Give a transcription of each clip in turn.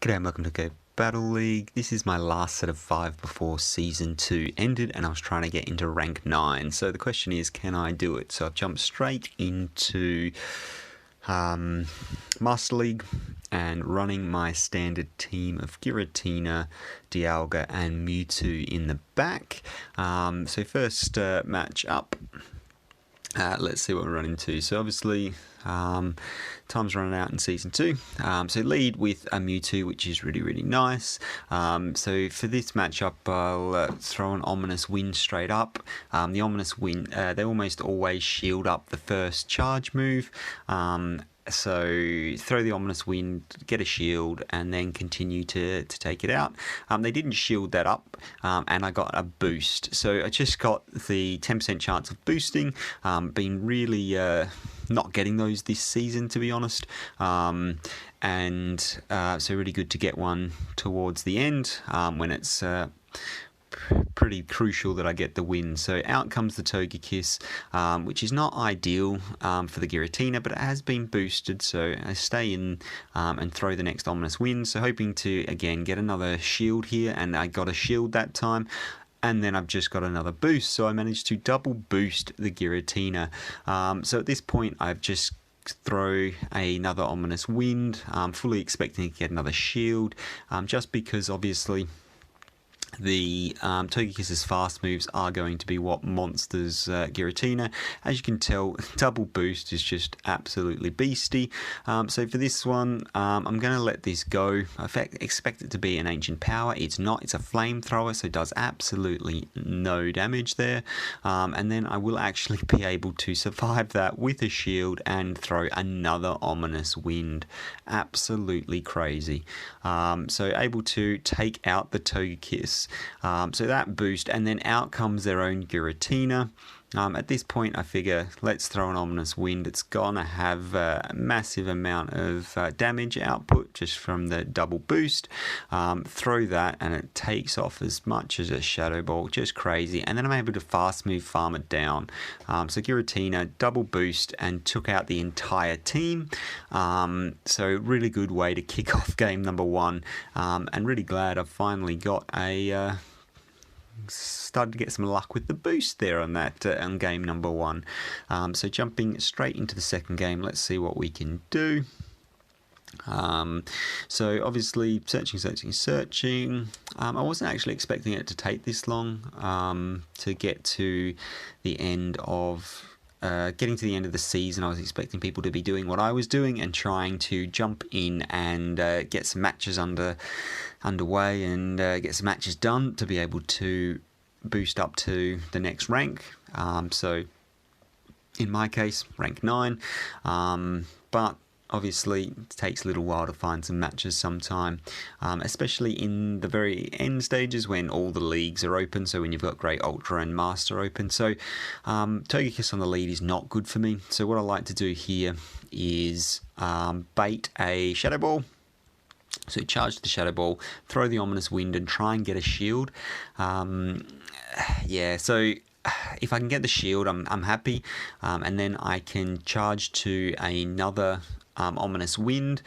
G'day and welcome to Go Battle League. This is my last set of 5 before Season 2 ended, and I was trying to get into rank 9. So the question is, can I do it? So I've jumped straight into Master League and running my standard team of Giratina, Dialga and Mewtwo in the back. So first match up. Let's see what we're running to. So obviously, time's running out in Season 2. So lead with a Mewtwo, which is really nice. So for this matchup, I'll throw an Ominous Wind straight up. The Ominous Wind, they almost always shield up the first charge move. So throw the Ominous Wind, get a shield, and then continue to take it out. They didn't shield that up, and I got a boost. So I just got the 10% chance of boosting. Been really not getting those this season, to be honest. So really good to get one towards the end when it's pretty crucial that I get the win. So out comes the Togekiss, which is not ideal for the Giratina, but it has been boosted, so I stay in and throw the next Ominous Wind. So hoping to again get another shield here, and I got a shield that time. And then I've just got another boost, so I managed to double boost the Giratina. So at this point I've just throw another Ominous Wind, fully expecting to get another shield, just because obviously the Togekiss's fast moves are going to be what monsters Giratina. As you can tell, double boost is just absolutely beastie. So for this one, I'm going to let this go. I expect it to be an ancient power. It's not. It's a flamethrower, so it does absolutely no damage there. And then I will actually be able to survive that with a shield and throw another Ominous Wind. Absolutely crazy. So able to take out the Togekiss. So that boost, and then out comes their own Giratina. At this point, I figure let's throw an Ominous Wind. It's gonna have a massive amount of damage output just from the double boost. Throw that, and it takes off as much as a Shadow Ball, just crazy. And then I'm able to fast move farm it down. So Giratina double boost and took out the entire team. So really good way to kick off game number 1, and really glad I've finally got a started to get some luck with the boost there on that on game number 1. So jumping straight into the second game, let's see what we can do. So obviously searching. I wasn't actually expecting it to take this long to get to the end of getting to the end of the season. I was expecting people to be doing what I was doing and trying to jump in and get some matches underway and get some matches done to be able to boost up to the next rank. So in my case, rank 9. But obviously, it takes a little while to find some matches sometime, especially in the very end stages when all the leagues are open, so when you've got Great Ultra and Master open. So Togekiss on the lead is not good for me. So what I like to do here is bait a Shadow Ball. So charge the Shadow Ball, throw the Ominous Wind, and try and get a shield. Yeah, so if I can get the shield, I'm happy. And then I can charge to another Ominous Wind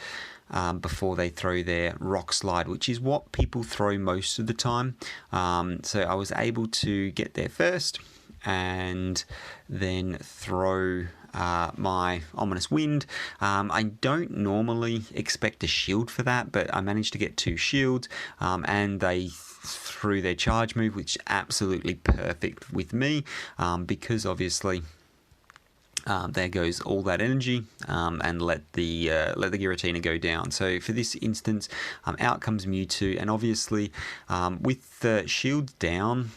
before they throw their Rock Slide, which is what people throw most of the time. So I was able to get there first and then throw my Ominous Wind. I don't normally expect a shield for that, but I managed to get 2 shields, and they threw their charge move, which is absolutely perfect with me, because obviously there goes all that energy, and let the Giratina go down. So for this instance, out comes Mewtwo, and obviously with the shields down,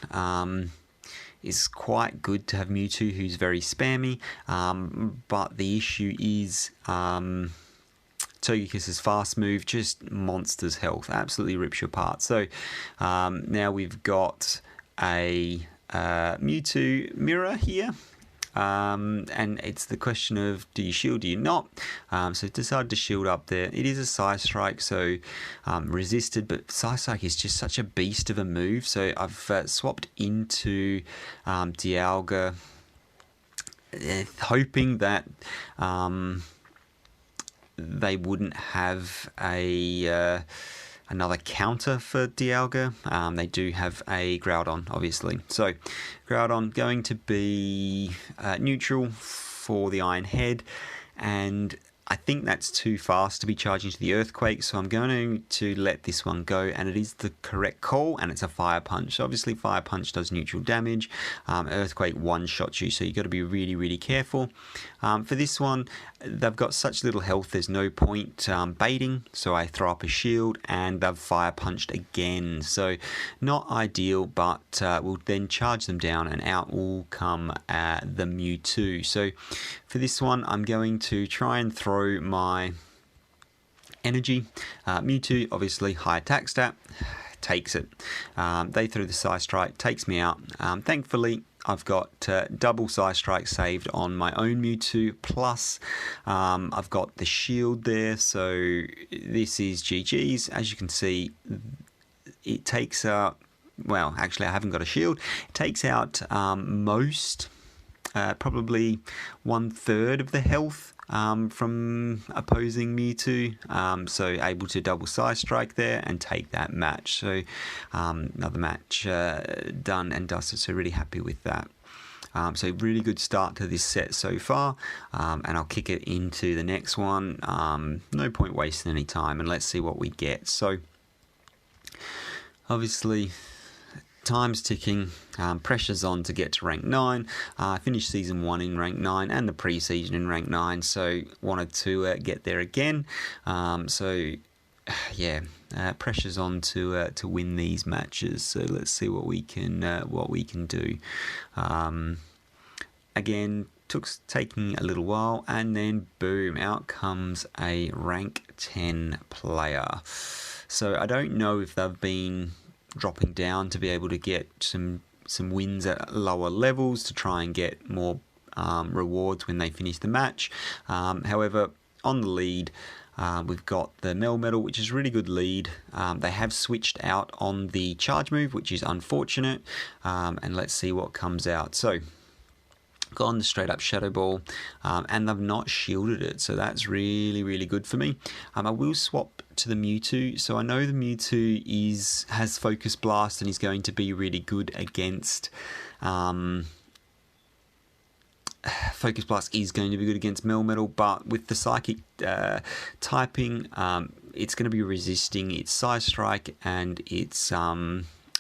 it's quite good to have Mewtwo, who's very spammy, but the issue is Togekiss's fast move just monsters health, absolutely rips you apart. So now we've got a Mewtwo mirror here. And it's the question of, do you shield, do you not? So decided to shield up there. It is a Psy Strike, so resisted, but Psy Strike is just such a beast of a move. So I've swapped into Dialga, hoping that they wouldn't have a another counter for Dialga. They do have a Groudon, obviously. So Groudon going to be neutral for the Iron Head, and I think that's too fast to be charging to the Earthquake, so I'm going to let this one go, and it is the correct call, and it's a Fire Punch. So obviously Fire Punch does neutral damage, Earthquake one-shots you, so you've got to be really, really careful. For this one, they've got such little health, there's no point baiting, so I throw up a shield, and they've Fire Punched again. So not ideal, but we'll then charge them down, and out will come the Mewtwo. So for this one, I'm going to try and throw my energy. Mewtwo, obviously, high attack stat, takes it. They threw the Psy Strike, takes me out. Thankfully, I've got double Psy Strike saved on my own Mewtwo, plus I've got the shield there, so this is GG's. As you can see, it takes out, well, actually I haven't got a shield, it takes out most, probably 1/3 of the health from opposing Mewtwo, so able to double Psy Strike there and take that match. So another match done and dusted, so really happy with that. So really good start to this set so far, and I'll kick it into the next one. No point wasting any time, and let's see what we get. So obviously time's ticking, pressure's on to get to rank 9. I finished season 1 in rank 9 and the pre-season in rank 9, so wanted to get there again. So yeah, pressure's on to win these matches. So let's see what we can do. Again, taking a little while, and then boom, out comes a rank 10 player. So I don't know if they've been dropping down to be able to get some wins at lower levels to try and get more rewards when they finish the match. However, on the lead, we've got the Melmetal, which is a really good lead. They have switched out on the charge move, which is unfortunate, and let's see what comes out. So gone the straight up Shadow Ball, and they've not shielded it, so that's really, really good for me. I will swap to the Mewtwo, so I know the Mewtwo has Focus Blast and is going to be really good against Focus Blast is going to be good against Melmetal, but with the Psychic typing, it's going to be resisting its Psy Strike and its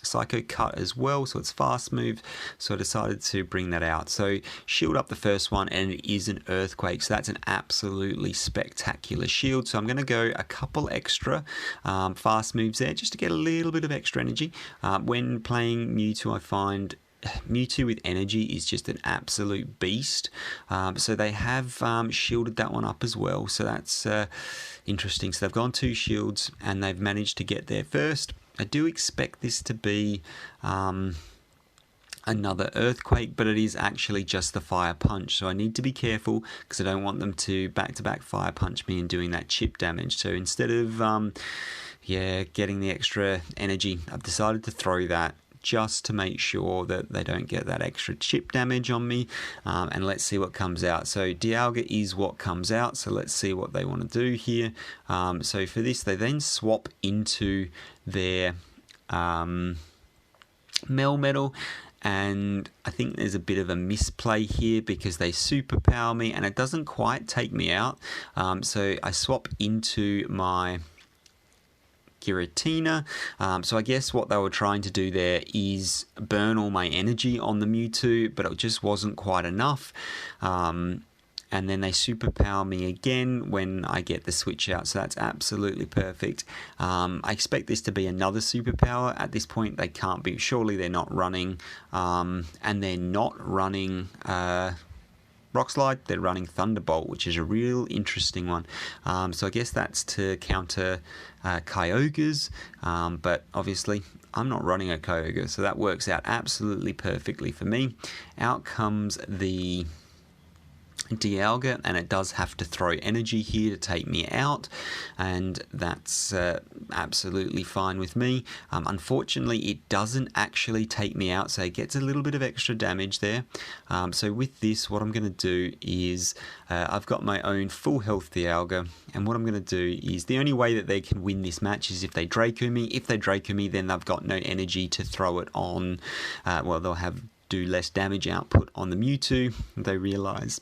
Psycho Cut as well, so it's fast move, so I decided to bring that out. So shield up the first one, and it is an Earthquake, so that's an absolutely spectacular shield. So I'm going to go a couple extra fast moves there just to get a little bit of extra energy. When playing Mewtwo, I find Mewtwo with energy is just an absolute beast, so they have shielded that one up as well, so that's interesting. So they've gone 2 shields and they've managed to get there first. I do expect this to be another Earthquake, but it is actually just the Fire Punch, so I need to be careful because I don't want them to back-to-back Fire Punch me and doing that chip damage. So instead of getting the extra energy, I've decided to throw that just to make sure that they don't get that extra chip damage on me, and let's see what comes out. So Dialga is what comes out, so let's see what they want to do here. So for this, they then swap into their Melmetal, and I think there's a bit of a misplay here because they superpower me and it doesn't quite take me out. So I swap into my Giratina. So I guess what they were trying to do there is burn all my energy on the Mewtwo, but it just wasn't quite enough. And then they superpower me again when I get the switch out, so that's absolutely perfect. I expect this to be another superpower. At this point, they can't be. Surely they're not running, and they're not running Rock Slide, they're running Thunderbolt, which is a real interesting one. So I guess that's to counter Kyogres, but obviously I'm not running a Kyogre, so that works out absolutely perfectly for me. Out comes the Dialga, and it does have to throw energy here to take me out, and that's absolutely fine with me. Unfortunately, it doesn't actually take me out, so it gets a little bit of extra damage there. So with this, what I'm going to do is I've got my own full health Dialga, and what I'm going to do is the only way that they can win this match is if they Draco me. If they Draco me, then they've got no energy to throw it on. Well, they'll do less damage output on the Mewtwo. They realise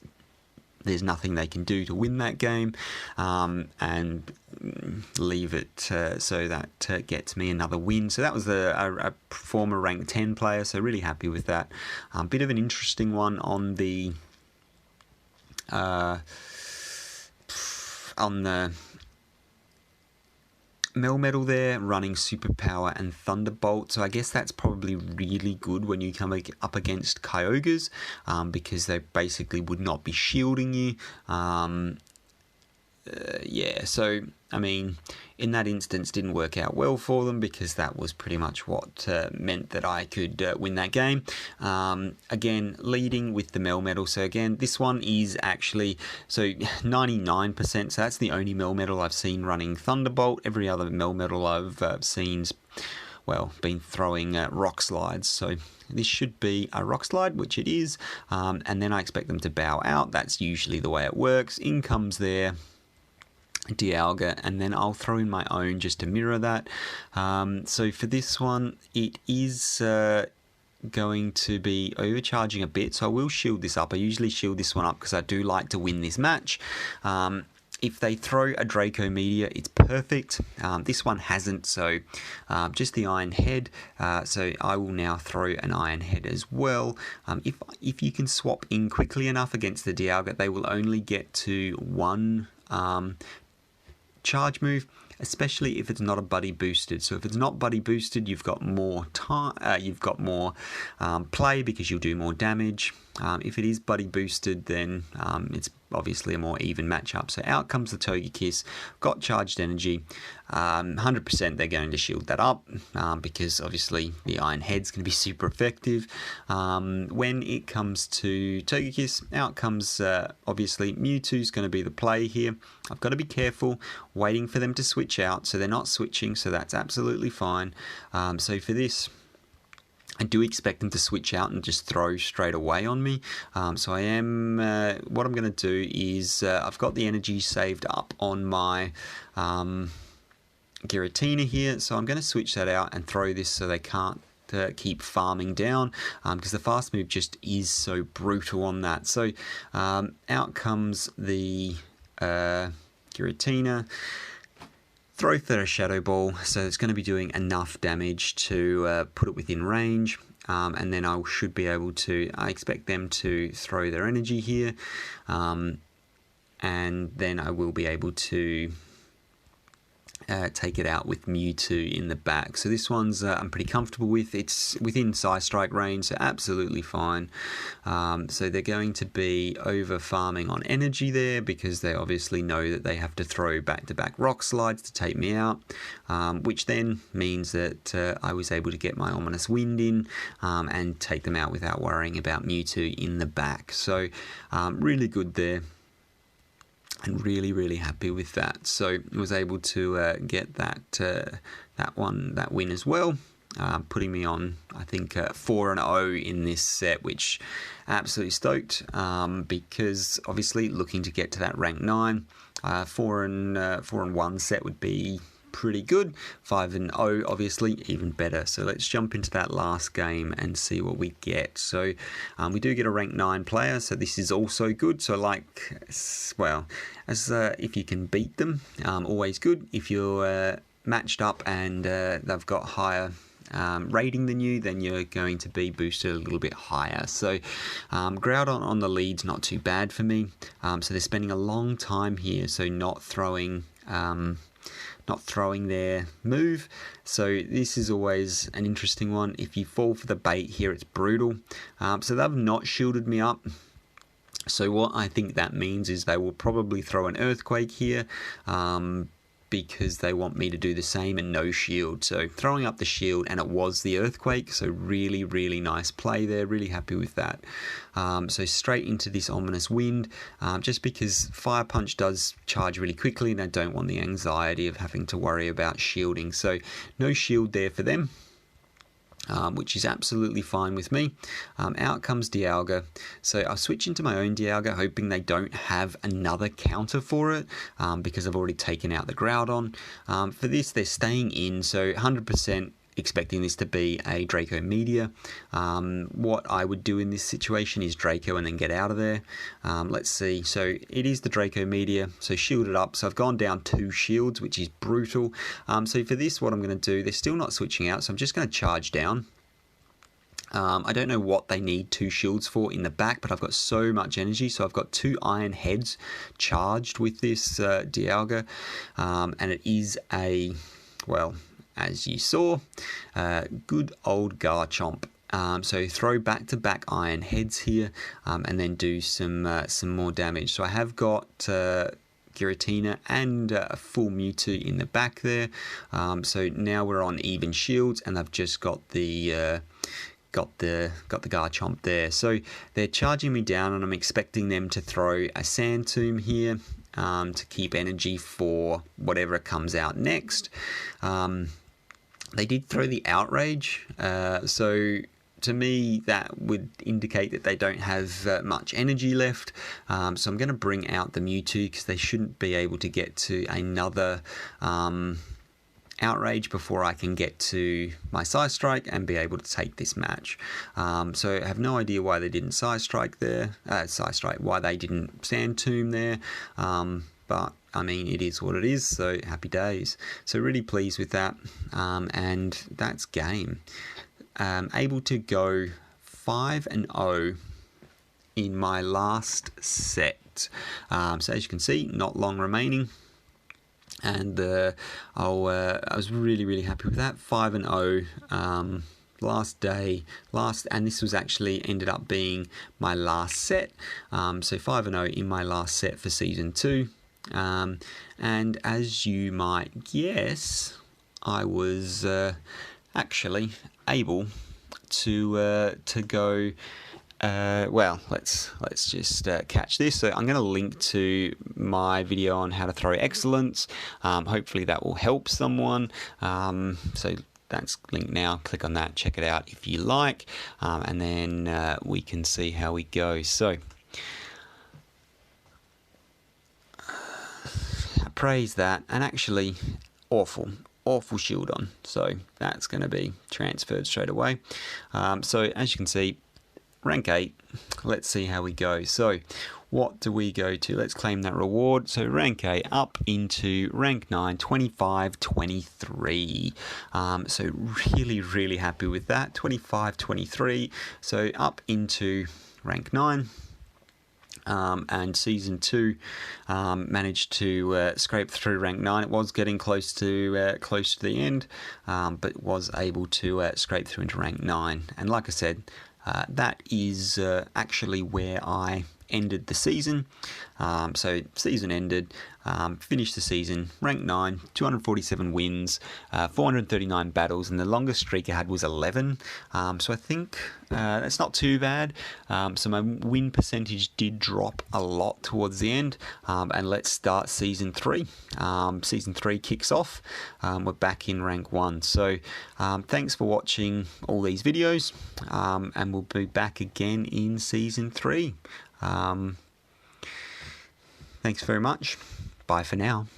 there's nothing they can do to win that game, and leave it so that gets me another win. So that was a former rank 10 player, so really happy with that. Bit of an interesting one on the Melmetal there, running Superpower and Thunderbolt. So I guess that's probably really good when you come up against Kyogres, because they basically would not be shielding you. Yeah, so I mean, in that instance, didn't work out well for them, because that was pretty much what meant that I could win that game. Again, leading with the Melmetal. So again, this one is actually 99%. So that's the only Melmetal I've seen running Thunderbolt. Every other Melmetal I've seen's, well, been throwing Rock Slides. So this should be a Rock Slide, which it is. And then I expect them to bow out. That's usually the way it works. In comes their Dialga, and then I'll throw in my own just to mirror that. So for this one, it is going to be overcharging a bit, so I will shield this up. I usually shield this one up because I do like to win this match. If they throw a Draco Meteor, it's perfect. This one hasn't, so just the Iron Head. So I will now throw an Iron Head as well. If you can swap in quickly enough against the Dialga, they will only get to one charge move, especially if it's not a buddy boosted. So if it's not buddy boosted, you've got more time, you've got more play, because you'll do more damage. If it is buddy boosted, then it's obviously a more even matchup. So out comes the Togekiss, got charged energy. 100% they're going to shield that up, because obviously the Iron Head's going to be super effective. When it comes to Togekiss, out comes obviously Mewtwo's going to be the play here. I've got to be careful, waiting for them to switch out, so they're not switching, so that's absolutely fine. So for this, I do expect them to switch out and just throw straight away on me. So I am, what I'm going to do is, I've got the energy saved up on my Giratina here, so I'm going to switch that out and throw this so they can't keep farming down, because the fast move just is so brutal on that. So out comes the Giratina. Throw for a Shadow Ball, so it's going to be doing enough damage to put it within range, and then I should be able to, I expect them to throw their energy here, and then I will be able to take it out with Mewtwo in the back. So this one's I'm pretty comfortable with. It's within Psy Strike range, so absolutely fine. So they're going to be over farming on energy there, because they obviously know that they have to throw back-to-back Rock Slides to take me out, which then means that I was able to get my Ominous Wind in and take them out without worrying about Mewtwo in the back. So really good there. And really happy with that. So I was able to get that win as well, putting me on, I think, 4-0 in this set, which absolutely stoked, because obviously looking to get to that rank 9. 4-1 set would be pretty good. 5-0 obviously even better. So let's jump into that last game and see what we get. So we do get a rank 9 player, so this is also good. So like, well, as if you can beat them, always good. If you're matched up and they've got higher rating than you, then you're going to be boosted a little bit higher. So Groudon on the lead's not too bad for me. So they're spending a long time here, so not throwing their move. So this is always an interesting one. If you fall for the bait here, it's brutal. So they've not shielded me up. So what I think that means is they will probably throw an Earthquake here. because they want me to do the same and no shield. So throwing up the shield, and it was the earthquake, so really, really nice play there. Really happy with that. So straight into this ominous wind, just because Fire Punch does charge really quickly and I don't want the anxiety of having to worry about shielding. So no shield there for them. Which is absolutely fine with me. Out comes Dialga. So I'll switch into my own Dialga, hoping they don't have another counter for it, because I've already taken out the Groudon. For this, they're staying in, so 100% expecting this to be a Draco Meteor. What I would do in this situation is Draco and then get out of there. Let's see. So it is the Draco Meteor, so shielded up. So I've gone down 2 shields, which is brutal. So for this, what I'm going to do, they're still not switching out, so I'm just going to charge down. I don't know what they need 2 shields for in the back, but I've got so much energy. So I've got 2 Iron Heads charged with this Dialga, and it is a, well, as you saw, good old Garchomp. So throw back-to-back Iron Heads here, and then do some more damage. So I have got Giratina and a full Mewtwo in the back there. So now we're on even shields, and I've just got the Garchomp there. So they're charging me down, and I'm expecting them to throw a Sand Tomb here to keep energy for whatever comes out next. They did throw the Outrage, so to me that would indicate that they don't have much energy left. So I'm going to bring out the Mewtwo, because they shouldn't be able to get to another Outrage before I can get to my Psystrike and be able to take this match. So I have no idea why they didn't Psystrike there, why they didn't Sand Tomb there, but I mean, it is what it is, so happy days. So really pleased with that, and that's game. Able to go 5-0 in my last set. So as you can see, not long remaining. And I was really happy with that. 5-0. Last day, and this was actually ended up being my last set. So 5-0 in my last set for season 2. And as you might guess, I was actually able to go. Well, let's just catch this. So I'm going to link to my video on how to throw excellence. Hopefully that will help someone. So that's linked now. Click on that, check it out if you like, and then we can see how we go. So praise that, and actually awful shield on, so that's going to be transferred straight away. So as you can see, rank 8. Let's see how we go. So what do we go to? Let's claim that reward. So rank 8 up into rank 9, 25, 23. So really happy with that. 25, 23. So up into rank 9. And season 2 managed to scrape through rank 9. It was getting close to the end, but was able to scrape through into rank 9. And like I said, that is actually where I ended the season. So season ended, finished the season, rank 9, 247 wins, 439 battles, and the longest streak I had was 11. So I think that's not too bad. So my win percentage did drop a lot towards the end. And let's start season 3. Season 3 kicks off. We're back in rank 1. So thanks for watching all these videos, and we'll be back again in season 3. Thanks very much. Bye for now.